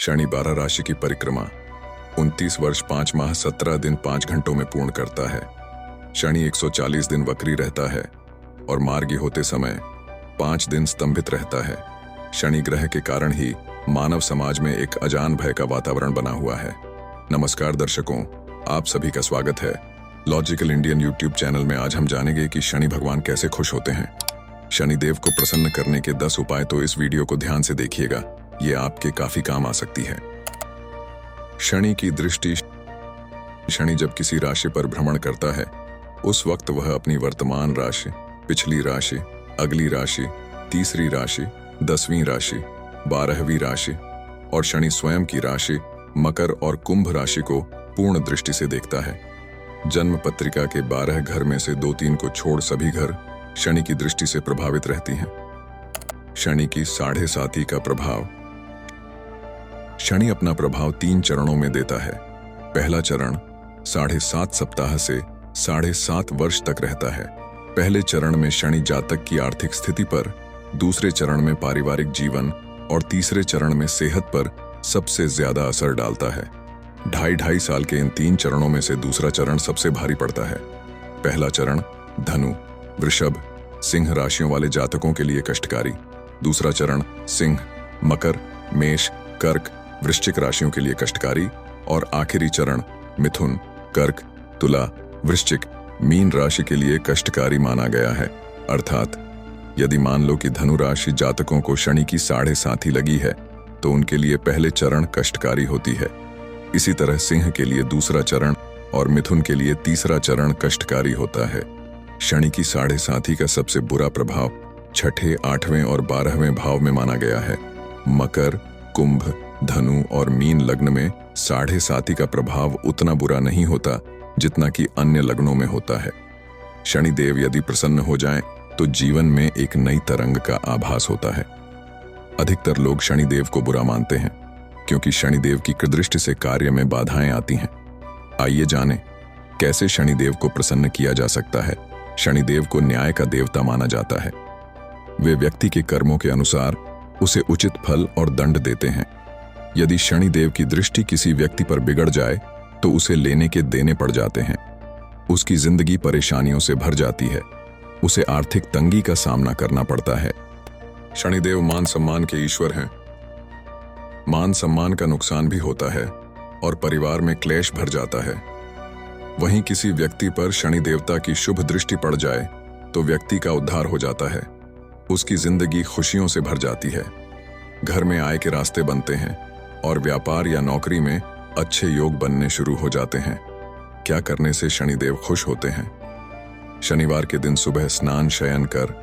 शनि 12 राशि की परिक्रमा 29 वर्ष 5 माह 17 दिन 5 घंटों में पूर्ण करता है। शनि 140 दिन वक्री रहता है और मार्गी होते समय 5 दिन स्तंभित रहता है। शनि ग्रह के कारण ही मानव समाज में एक अजान भय का वातावरण बना हुआ है। नमस्कार दर्शकों, आप सभी का स्वागत है लॉजिकल इंडियन यूट्यूब चैनल में। आज हम जानेंगे कि शनि भगवान कैसे खुश होते हैं। शनिदेव को प्रसन्न करने के 10 उपाय तो इस वीडियो को ध्यान से देखिएगा, ये आपके काफी काम आ सकती है। शनि की दृष्टि। शनि जब किसी राशि पर भ्रमण करता है उस वक्त वह अपनी वर्तमान राशि, पिछली राशि, अगली राशि, तीसरी राशि, 10वीं राशि, 12वीं राशि और शनि स्वयं की राशि मकर और कुंभ राशि को पूर्ण दृष्टि से देखता है। जन्म पत्रिका के 12 घर में से 2-3 को छोड़ सभी घर शनि की दृष्टि से प्रभावित रहती हैं। शनि की 7.5 का प्रभाव। शनि अपना प्रभाव 3 चरणों में देता है। पहला चरण 7.5 सप्ताह से 7.5 वर्ष तक रहता है। पहले चरण में शनि जातक की आर्थिक स्थिति पर, दूसरे चरण में पारिवारिक जीवन और तीसरे चरण में सेहत पर सबसे ज्यादा असर डालता है। 2.5 साल के इन 3 चरणों में से दूसरा चरण सबसे भारी पड़ता है। पहला चरण धनु, वृषभ, सिंह राशियों वाले जातकों के लिए कष्टकारी। दूसरा चरण सिंह, मकर, मेष, कर्क, वृश्चिक राशियों के लिए कष्टकारी और आखिरी चरण मिथुन, कर्क, तुला, वृश्चिक, मीन राशि के लिए कष्टकारी माना गया है। अर्थात यदि मान लो कि धनु राशि जातकों को शनि की 7.5 लगी है तो उनके लिए पहले चरण कष्टकारी होती है। इसी तरह सिंह के लिए दूसरा चरण और मिथुन के लिए तीसरा चरण कष्टकारी होता है। शनि की 7.5 का सबसे बुरा प्रभाव 6ठे, 8वें और 12वें भाव में माना गया है। मकर, कुंभ, धनु और मीन लग्न में 7.5 का प्रभाव उतना बुरा नहीं होता जितना कि अन्य लग्नों में होता है। शनिदेव यदि प्रसन्न हो जाएं तो जीवन में एक नई तरंग का आभास होता है। अधिकतर लोग शनिदेव को बुरा मानते हैं क्योंकि शनिदेव की कुदृष्टि से कार्य में बाधाएं आती हैं। आइए जानें कैसे शनिदेव को प्रसन्न किया जा सकता है। शनिदेव को न्याय का देवता माना जाता है। वे व्यक्ति के कर्मों के अनुसार उसे उचित फल और दंड देते हैं। यदि शनिदेव की दृष्टि किसी व्यक्ति पर बिगड़ जाए तो उसे लेने के देने पड़ जाते हैं। उसकी जिंदगी परेशानियों से भर जाती है। उसे आर्थिक तंगी का सामना करना पड़ता है। शनिदेव मान सम्मान के ईश्वर हैं। मान सम्मान का नुकसान भी होता है और परिवार में क्लेश भर जाता है। वहीं किसी व्यक्ति पर शनि देवता की शुभ दृष्टि पड़ जाए तो व्यक्ति का उद्धार हो जाता है। उसकी जिंदगी खुशियों से भर जाती है। घर में आय के रास्ते बनते हैं और व्यापार या नौकरी में अच्छे योग बनने शुरू हो जाते हैं। क्या करने से शनिदेव खुश होते हैं? शनिवार के दिन सुबह स्नान शयन कर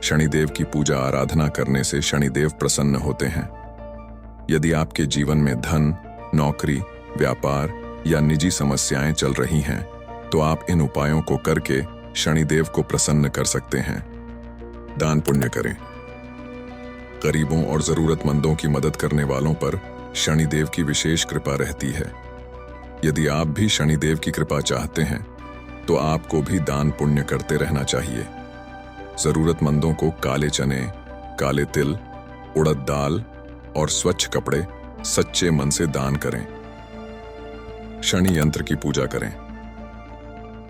शनिदेव की पूजा आराधना करने से शनिदेव प्रसन्न होते हैं। यदि आपके जीवन में धन, नौकरी, व्यापार या निजी समस्याएं चल रही हैं तो आप इन उपायों को करके शनिदेव को प्रसन्न कर सकते हैं। दान पुण्य करें। गरीबों और जरूरतमंदों की मदद करने वालों पर शनिदेव की विशेष कृपा रहती है। यदि आप भी शनिदेव की कृपा चाहते हैं तो आपको भी दान पुण्य करते रहना चाहिए। जरूरतमंदों को काले चने, काले तिल, उड़द दाल और स्वच्छ कपड़े सच्चे मन से दान करें। शनि यंत्र की पूजा करें।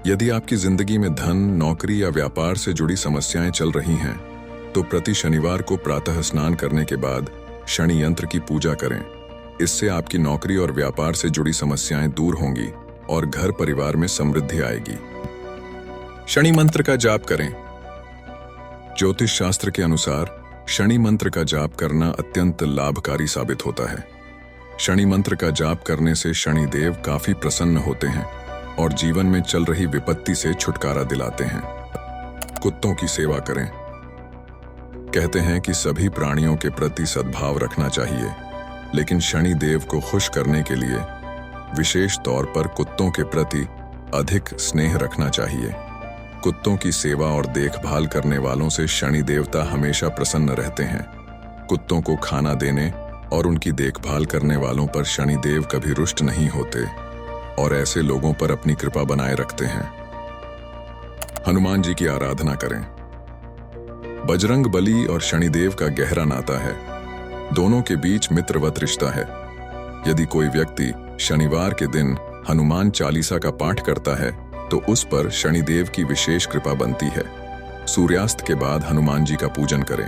यदि आपकी जिंदगी में धन, नौकरी या व्यापार से जुड़ी समस्याएं चल रही हैं तो प्रति शनिवार को प्रातः स्नान करने के बाद शनि यंत्र की पूजा करें। इससे आपकी नौकरी और व्यापार से जुड़ी समस्याएं दूर होंगी और घर परिवार में समृद्धि आएगी। शनि मंत्र का जाप करें। ज्योतिष शास्त्र के अनुसार शनि मंत्र का जाप करना अत्यंत लाभकारी साबित होता है। शनि मंत्र का जाप करने से शनिदेव काफी प्रसन्न होते हैं और जीवन में चल रही विपत्ति से छुटकारा दिलाते हैं। कुत्तों की सेवा करें। कहते हैं कि सभी प्राणियों के प्रति सद्भाव रखना चाहिए, लेकिन शनिदेव को खुश करने के लिए विशेष तौर पर कुत्तों के प्रति अधिक स्नेह रखना चाहिए। कुत्तों की सेवा और देखभाल करने वालों से शनि देवता हमेशा प्रसन्न रहते हैं। कुत्तों को खाना देने और उनकी देखभाल करने वालों पर शनिदेव कभी रुष्ट नहीं होते और ऐसे लोगों पर अपनी कृपा बनाए रखते हैं। हनुमान जी की आराधना करें। बजरंग बली और शनिदेव का गहरा नाता है। दोनों के बीच मित्रवत रिश्ता है। यदि कोई व्यक्ति शनिवार के दिन हनुमान चालीसा का पाठ करता है तो उस पर शनिदेव की विशेष कृपा बनती है। सूर्यास्त के बाद हनुमान जी का पूजन करें।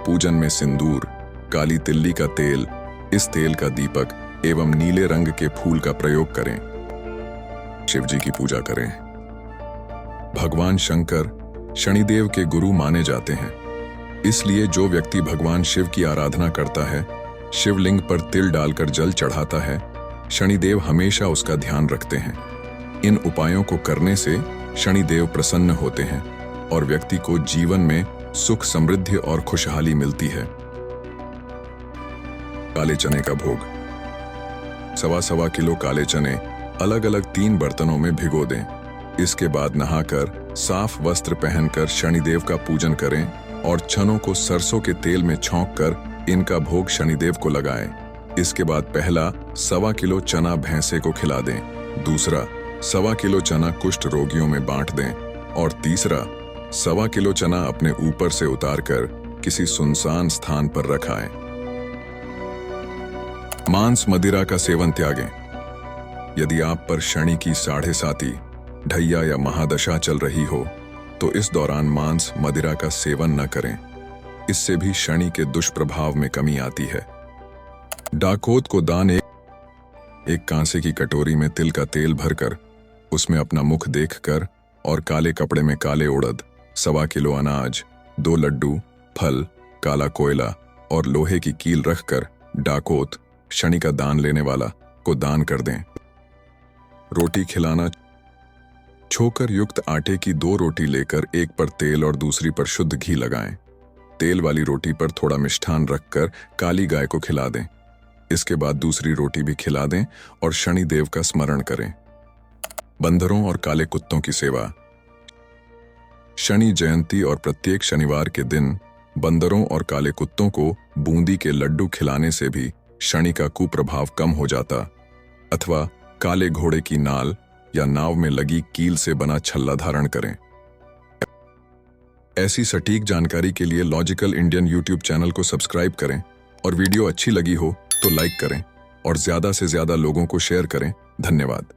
पूजन में सिंदूर, काली तिल्ली का तेल, इस तेल का दीपक एवं नीले रंग के फूल का प्रयोग करें। शिव जी की पूजा करें। भगवान शंकर शनिदेव के गुरु माने जाते हैं, इसलिए जो व्यक्ति भगवान शिव की आराधना करता है, शिवलिंग पर तिल डालकर जल चढ़ाता है, शनिदेव हमेशा उसका ध्यान रखते हैं। इन उपायों को करने से शनिदेव प्रसन्न होते हैं और व्यक्ति को जीवन में सुख, समृद्धि और खुशहाली मिलती है। काले चने का भोग। 1.25 किलो काले चने अलग अलग 3 बर्तनों में भिगो दें। इसके बाद नहाकर साफ वस्त्र पहनकर शनिदेव का पूजन करें और चनों को सरसों के तेल में छौंककर इनका भोग शनिदेव को लगाएं। इसके बाद पहला 1.25 किलो चना भैंसे को खिला दें, दूसरा 1.25 किलो चना कुष्ठ रोगियों में बांट दें और तीसरा 1.25 किलो चना अपने ऊपर से उतारकर किसी सुनसान स्थान पर रखाएं। मांस मदिरा का सेवन त्यागें। यदि आप पर शनि की 7.5 ढैया या महादशा चल रही हो तो इस दौरान मांस मदिरा का सेवन न करें। इससे भी शनि के दुष्प्रभाव में कमी आती है। डाकोत को दान। एक कांसे की कटोरी में तिल का तेल भरकर उसमें अपना मुख देखकर और काले कपड़े में काले उड़द, 1.25 किलो अनाज, 2 लड्डू, फल, काला कोयला और लोहे की कील रखकर डाकोत शनि का दान लेने वाला को दान कर दें। रोटी खिलाना। छोकर युक्त आटे की 2 रोटी लेकर एक पर तेल और दूसरी पर शुद्ध घी लगाएं। तेल वाली रोटी पर थोड़ा मिष्ठान रखकर काली गाय को खिला दें। इसके बाद दूसरी रोटी भी खिला दें और शनि देव का स्मरण करें। बंदरों और काले कुत्तों की सेवा। शनि जयंती और प्रत्येक शनिवार के दिन बंदरों और काले कुत्तों को बूंदी के लड्डू खिलाने से भी शनि का कुप्रभाव कम हो जाता, अथवा काले घोड़े की नाल या नाव में लगी कील से बना छल्ला धारण करें। ऐसी सटीक जानकारी के लिए लॉजिकल इंडियन यूट्यूब चैनल को सब्सक्राइब करें और वीडियो अच्छी लगी हो तो लाइक करें और ज्यादा से ज्यादा लोगों को शेयर करें। धन्यवाद।